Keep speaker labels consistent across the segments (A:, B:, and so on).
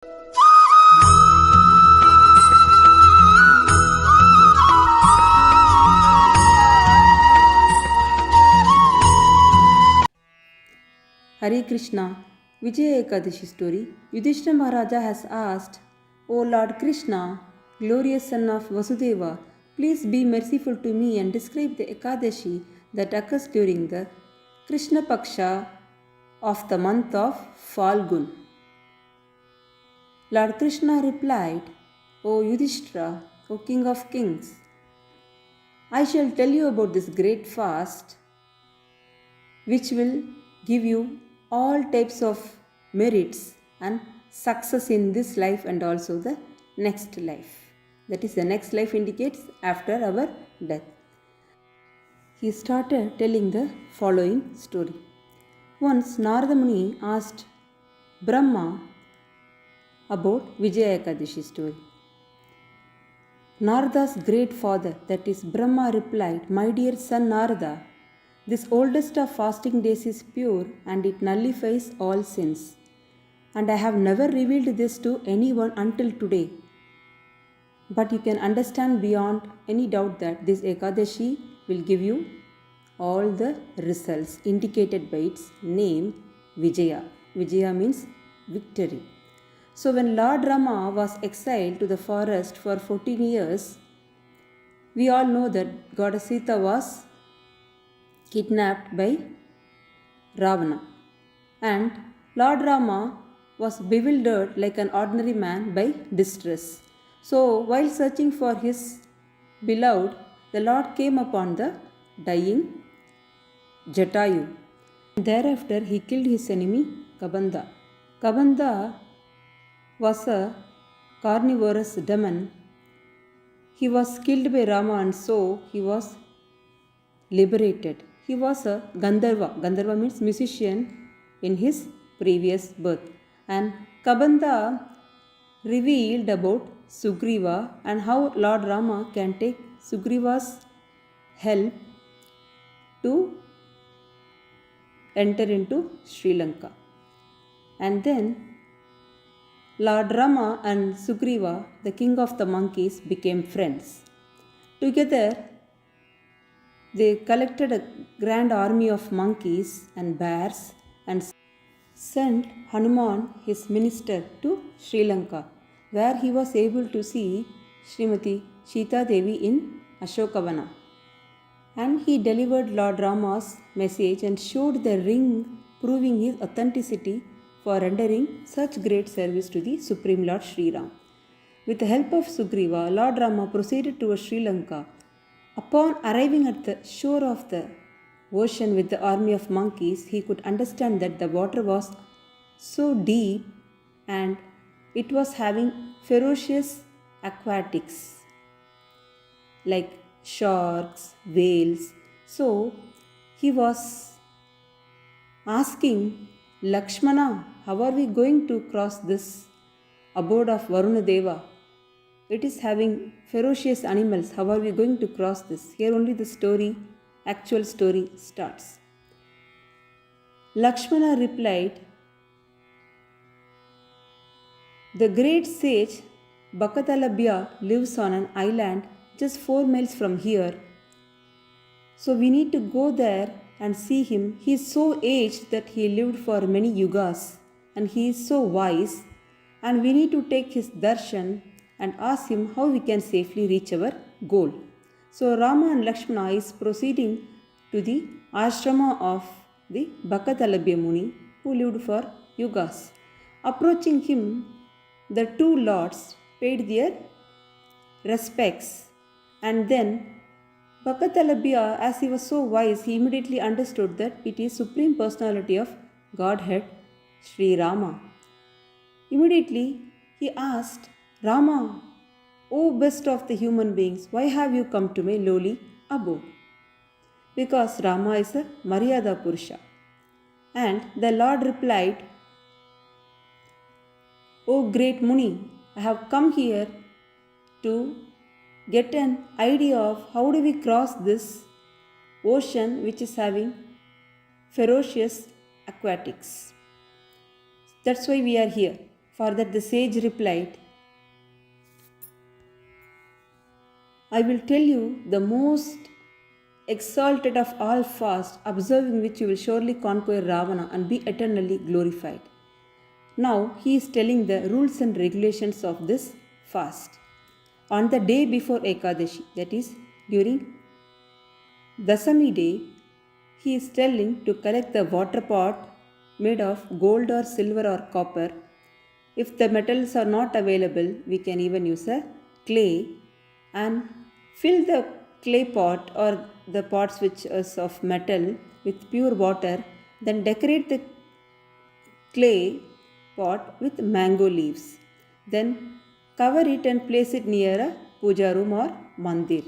A: Hare Krishna. Vijaya Ekadashi story. Yudhishthira Maharaja has asked, O Lord Krishna, glorious son of Vasudeva, please be merciful to me and describe the Ekadashi that occurs during the Krishna Paksha of the month of Falgun. Lord Krishna replied, O Yudhishthira, O King of Kings, I shall tell you about this great fast which will give you all types of merits and success in this life and also the next life. That is, the next life indicates after our death. He started telling the following story. Once Narada Muni asked Brahma about Vijaya Ekadashi story. Narada's great father, that is Brahma, replied, My dear son Narada, this oldest of fasting days is pure and it nullifies all sins. And I have never revealed this to anyone until today. But you can understand beyond any doubt that this Ekadashi will give you all the results indicated by its name, Vijaya. Vijaya means victory. So when Lord Rama was exiled to the forest for 14 years, we all know that Goddess Sita was kidnapped by Ravana, and Lord Rama was bewildered like an ordinary man by distress. So while searching for his beloved, the Lord came upon the dying Jatayu. Thereafter he killed his enemy Kabanda. Kabanda was a carnivorous demon. He was killed by Rama and so he was liberated. He was a Gandharva. Gandharva means musician in his previous birth. And Kabanda revealed about Sugriva and how Lord Rama can take Sugriva's help to enter into Sri Lanka. And then Lord Rama and Sugriva, the king of the monkeys, became friends. Together, they collected a grand army of monkeys and bears and sent Hanuman, his minister, to Sri Lanka, where he was able to see Srimati Sita Devi in Ashokavana. And he delivered Lord Rama's message and showed the ring, proving his authenticity for rendering such great service to the Supreme Lord SriRam. With the help of Sugriva, Lord Rama proceeded towards Sri Lanka. Upon arriving at the shore of the ocean with the army of monkeys, he could understand that the water was so deep and it was having ferocious aquatics like sharks, whales. So he was asking Lakshmana, how are we going to cross this abode of Varuna Deva? It is having ferocious animals. How are we going to cross this? Here only the story, actual story starts. Lakshmana replied, the great sage Bakatalabhya lives on an island just 4 miles from here. So we need to go there and see him. He is so aged that he lived for many yugas and he is so wise, and we need to take his darshan and ask him how we can safely reach our goal. So Rama and Lakshmana is proceeding to the ashrama of the Bakatalabhya Muni who lived for yugas. Approaching him, the two lords paid their respects, and then Bakatalabhya, as he was so wise, he immediately understood that it is Supreme Personality of Godhead, SriRama. Immediately he asked, Rama, O best of the human beings, why have you come to my lowly abode? Because Rama is a Maryada Purusha. And the Lord replied, O great Muni, I have come here to get an idea of how do we cross this ocean which is having ferocious aquatics. That's why we are here. For that the sage replied, I will tell you the most exalted of all fasts, observing which you will surely conquer Ravana and be eternally glorified. Now he is telling the rules and regulations of this fast. On the day before Ekadashi, that is during Dasami day, he is telling to collect the water pot made of gold or silver or copper. If the metals are not available, we can even use a clay, and fill the clay pot or the pots which is of metal with pure water. Then decorate the clay pot with mango leaves. Then cover it and place it near a puja room or mandir.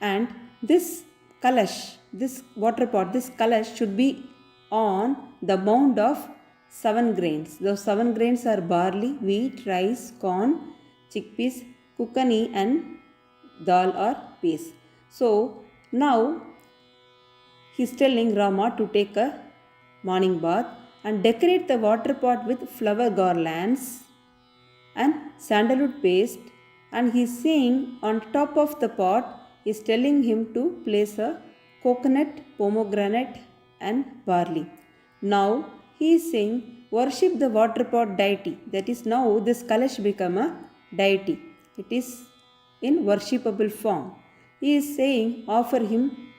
A: And this kalash, this water pot, this kalash should be on the mound of 7 grains. Those 7 grains are barley, wheat, rice, corn, chickpeas, kukani and dal or peas. So now he is telling Rama to take a morning bath and decorate the water pot with flower garlands and sandalwood paste, and he is saying on top of the pot is telling him to place a coconut, pomegranate and barley. Now he is saying worship the water pot deity. That is, now this kalash become a deity. It is in worshipable form. He is saying offer him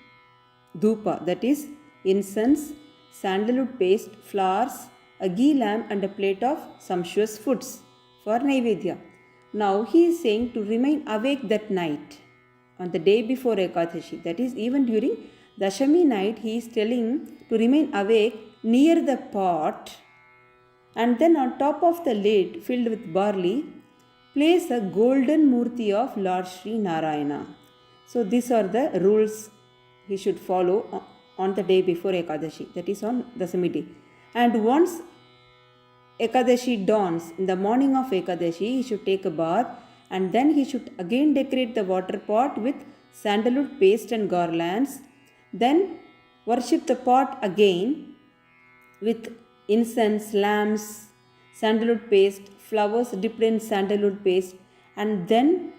A: dhupa, that is incense, sandalwood paste, flowers, a ghee lamp and a plate of sumptuous foods for Naivedya. Now he is saying to remain awake that night on the day before Ekadashi. That is, even during Dashami night he is telling to remain awake near the pot, and then on top of the lid filled with barley place a golden murti of Lord Sri Narayana. So these are the rules he should follow on the day before Ekadashi, that is on Dasami day. And once Ekadashi dawns, in the morning of Ekadashi, he should take a bath, and then he should again decorate the water pot with sandalwood paste and garlands. Then worship the pot again with incense, lamps, sandalwood paste, flowers dipped in sandalwood paste, and then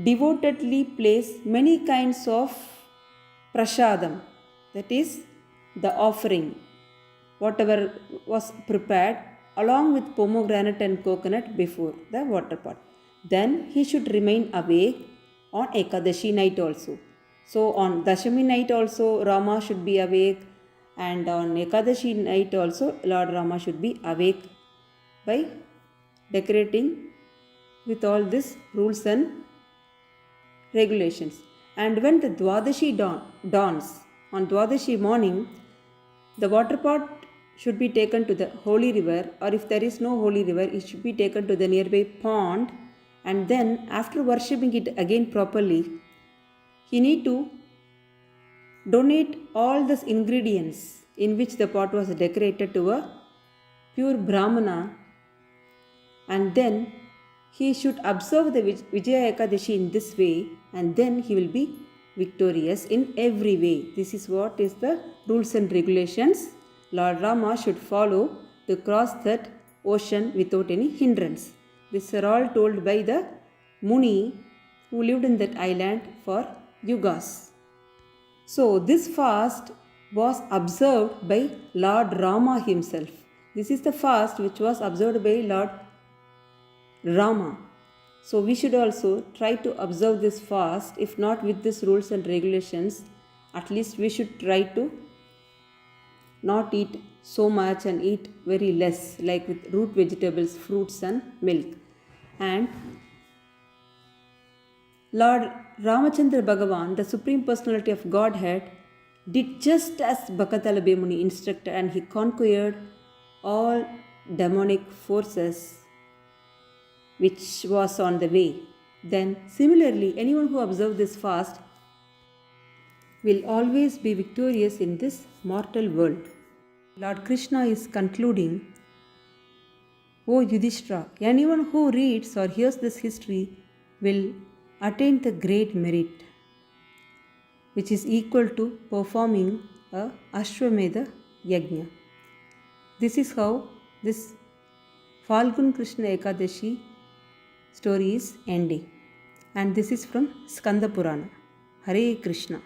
A: devotedly place many kinds of prasadam, that is the offering, whatever was prepared, along with pomegranate and coconut before the water pot. Then he should remain awake on Ekadashi night also. So on Dashami night also Rama should be awake, and on Ekadashi night also Lord Rama should be awake by decorating with all these rules and regulations. And when the Dwadashi dawns, on Dwadashi morning, the water pot should be taken to the holy river, or if there is no holy river, it should be taken to the nearby pond, and then after worshipping it again properly, he need to donate all these ingredients in which the pot was decorated to a pure Brahmana, and then he should observe the Vijaya Ekadashi in this way, and then he will be victorious in every way. This is what is the rules and regulations Lord Rama should follow to cross that ocean without any hindrance. These are all told by the Muni who lived in that island for yugas. So this fast was observed by Lord Rama himself. This is the fast which was observed by Lord Rama. So we should also try to observe this fast, if not with these rules and regulations, at least we should try to not eat so much and eat very less, like with root vegetables, fruits and milk. And Lord Ramachandra Bhagavan, the Supreme Personality of Godhead, did just as Bhakatalabe Muni instructed, and he conquered all demonic forces which was on the way. Then similarly, anyone who observes this fast will always be victorious in this mortal world. Lord Krishna is concluding, O Yudhishthira, anyone who reads or hears this history will attain the great merit, which is equal to performing a ashwamedha yajna. This is how this Falgun Krishna Ekadashi story is ending. And this is from Skanda Purana. Hare Krishna.